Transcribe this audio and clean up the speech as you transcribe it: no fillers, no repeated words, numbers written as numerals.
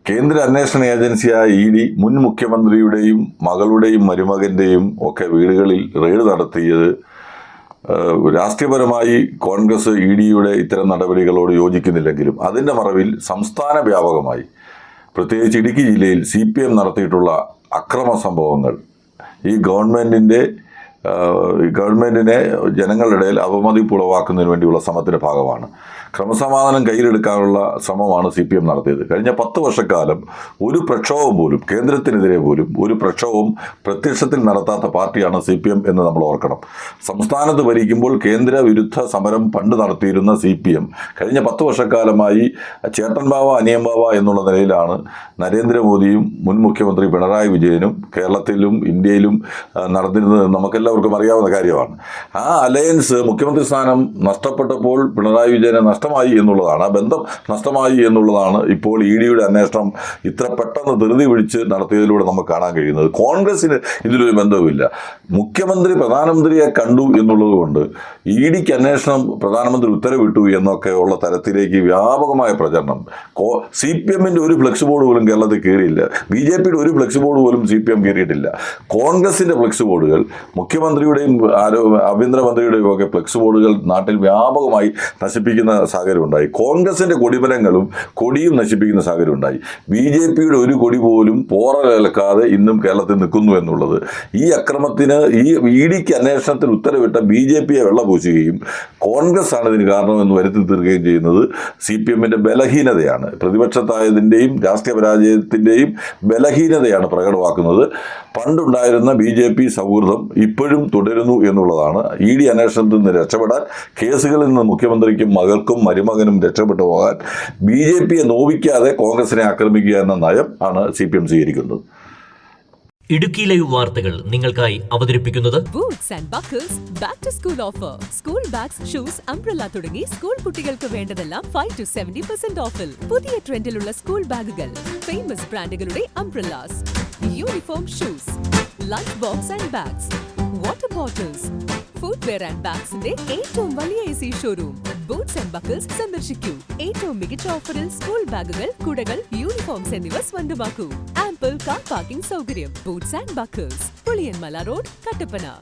കേന്ദ്ര അന്വേഷണ ഏജൻസിയായ ഇ.ഡി. മുൻ മുഖ്യമന്ത്രിയുടെയും മകളുടെയും മരുമകന്റെയും ഒക്കെ വീടുകളിൽ റെയ്ഡ് നടത്തിയത് രാഷ്ട്രീയപരമായി കോൺഗ്രസ് ഇ.ഡിയുടെ ഇത്തരം നടപടികളോട് യോജിക്കുന്നില്ലെങ്കിലും അതിൻ്റെ മറവിൽ സംസ്ഥാന വ്യാപകമായി പ്രത്യേകിച്ച് ഇടുക്കി ജില്ലയിൽ CPM നടത്തിയിട്ടുള്ള അക്രമ സംഭവങ്ങൾ ഈ ഗവൺമെന്റിനെ ജനങ്ങളുടെ ഇടയിൽ അവമതിപ്പ് ഉളവാക്കുന്നതിന് വേണ്ടിയുള്ള ശ്രമത്തിന്റെ ഭാഗമാണ്. ക്രമസമാധാനം കയ്യിലെടുക്കാനുള്ള ശ്രമമാണ് CPM നടത്തിയത്. കഴിഞ്ഞ 10 വർഷക്കാലം ഒരു പ്രക്ഷോഭം പോലും കേന്ദ്രത്തിനെതിരെ പോലും ഒരു പ്രക്ഷോഭം പ്രത്യക്ഷത്തിൽ നടത്താത്ത പാർട്ടിയാണ് CPM എന്ന് നമ്മൾ ഓർക്കണം. സംസ്ഥാനത്ത് ഭരിക്കുമ്പോൾ കേന്ദ്ര വിരുദ്ധ സമരം പണ്ട് നടത്തിയിരുന്ന CPM കഴിഞ്ഞ 10 വർഷക്കാലമായി ചേട്ടൻ ബാവ അനിയൻ ബാവ എന്നുള്ള നിലയിലാണ് നരേന്ദ്രമോദിയും മുൻ മുഖ്യമന്ത്രി പിണറായി വിജയനും കേരളത്തിലും ഇന്ത്യയിലും നടന്നിരുന്നത് നമുക്കെല്ലാവർക്കും അറിയാവുന്ന കാര്യമാണ്. ആ അലയൻസ് മുഖ്യമന്ത്രി സ്ഥാനം നഷ്ടപ്പെട്ടപ്പോൾ പിണറായി വിജയനെ നഷ്ടമായി എന്നുള്ളതാണ്, ആ ബന്ധം നഷ്ടമായി എന്നുള്ളതാണ് ഇപ്പോൾ ഇ.ഡിയുടെ അന്വേഷണം ഇത്ര പെട്ടെന്ന് ധൃതി പിടിച്ച് നടത്തിയതിലൂടെ നമുക്ക് കാണാൻ കഴിയുന്നത്. കോൺഗ്രസിന് ഇതിലൊരു ബന്ധവുമില്ല. മുഖ്യമന്ത്രി പ്രധാനമന്ത്രിയെ കണ്ടു എന്നുള്ളത് കൊണ്ട് ഇ.ഡിക്ക് അന്വേഷണം പ്രധാനമന്ത്രി ഉത്തരവിട്ടു എന്നൊക്കെ ഉള്ള തരത്തിലേക്ക് വ്യാപകമായ പ്രചരണം. CPMന്റെ ഒരു ഫ്ലെക്സ് ബോർഡ് പോലും കേരളത്തിൽ കയറിയില്ല. BJPയുടെ ഒരു ഫ്ലെക്സ് ബോർഡ് പോലും CPM കയറിയിട്ടില്ല. കോൺഗ്രസിന്റെ ഫ്ലെക്സ് ബോർഡുകൾ, മുഖ്യമന്ത്രിയുടെയും ആഭ്യന്തരമന്ത്രിയുടെയും ഒക്കെ ഫ്ലെക്സ് ബോർഡുകൾ നാട്ടിൽ വ്യാപകമായി നശിപ്പിക്കുന്ന സാഹചര്യം ഉണ്ടായി. കോൺഗ്രസിന്റെ കൊടിമരങ്ങളും കൊടിയും നശിപ്പിക്കുന്ന സാഹചര്യം ഉണ്ടായി. BJPയുടെ ഒരു കൊടി പോലും പോറലേൽക്കാതെ ഇന്നും കേരളത്തിൽ നിൽക്കുന്നു എന്നുള്ളത് ഈ അക്രമത്തിന് ഈ ഇ.ഡിക്ക് അന്വേഷണത്തിന് ഉത്തരവിട്ട BJPയെ വെള്ളപൂശുകയും കോൺഗ്രസ് ആണ് ഇതിന് കാരണമെന്ന് വരുത്തി തീർക്കുകയും ചെയ്യുന്നത് CPMന്റെ ബലഹീനതയാണ്. പ്രതിപക്ഷത്തായതിൻ്റെയും രാഷ്ട്രീയ പരാജയത്തിൻ്റെയും ബലഹീനതയാണ് പ്രകടമാക്കുന്നത്. പണ്ടുണ്ടായിരുന്ന BJP സൗഹൃദം ഇപ്പോഴും തുടരുന്നു എന്നുള്ളതാണ്. ഇ.ഡി അന്വേഷണത്തിൽ നിന്ന് രക്ഷപ്പെടാൻ, കേസുകളിൽ നിന്ന് മുഖ്യമന്ത്രിക്കും മകൾക്കും മരുമകനും രക്ഷപ്പെട്ടു പോകാൻ BJPയെ നോവിക്കാതെ കോൺഗ്രസിനെ ആക്രമിക്കുക എന്ന നയം ആണ് CPM സ്വീകരിക്കുന്നത്. ഇടുക്കി ലൈവ് വാർത്തകൾ നിങ്ങൾക്കായി അവതരിപ്പിക്കുന്നത് boots and buckles back to school offer. School bags, shoes, umbrella തുടങ്ങി സ്കൂൾ കുട്ടികൾക്ക് വേണ്ടതെല്ലാം 5 to 70% ഓഫിൽ. പുതിയ ട്രെൻഡിലുള്ള സ്കൂൾ ബാഗുകൾ, ഫേമസ് ബ്രാൻഡുകളുടെ umbrellas, uniform shoes, lunch box and bags, water bottles, footwear and ബാഗ്സിന്റെ ഏറ്റവും വലിയ AC showroom boots and buckles സന്ദർശിക്കൂ. ഏറ്റവും മികച്ച ഓഫറിൽ സ്കൂൾ ബാഗുകൾ, കുടകൾ, യൂണിഫോംസ് എന്നിവ സ്വന്തമാക്കൂ. ആംപിൾ കാർ പാർക്കിംഗ് സൗകര്യം. Boots and buckles, Puliyanmala road, Kattappana.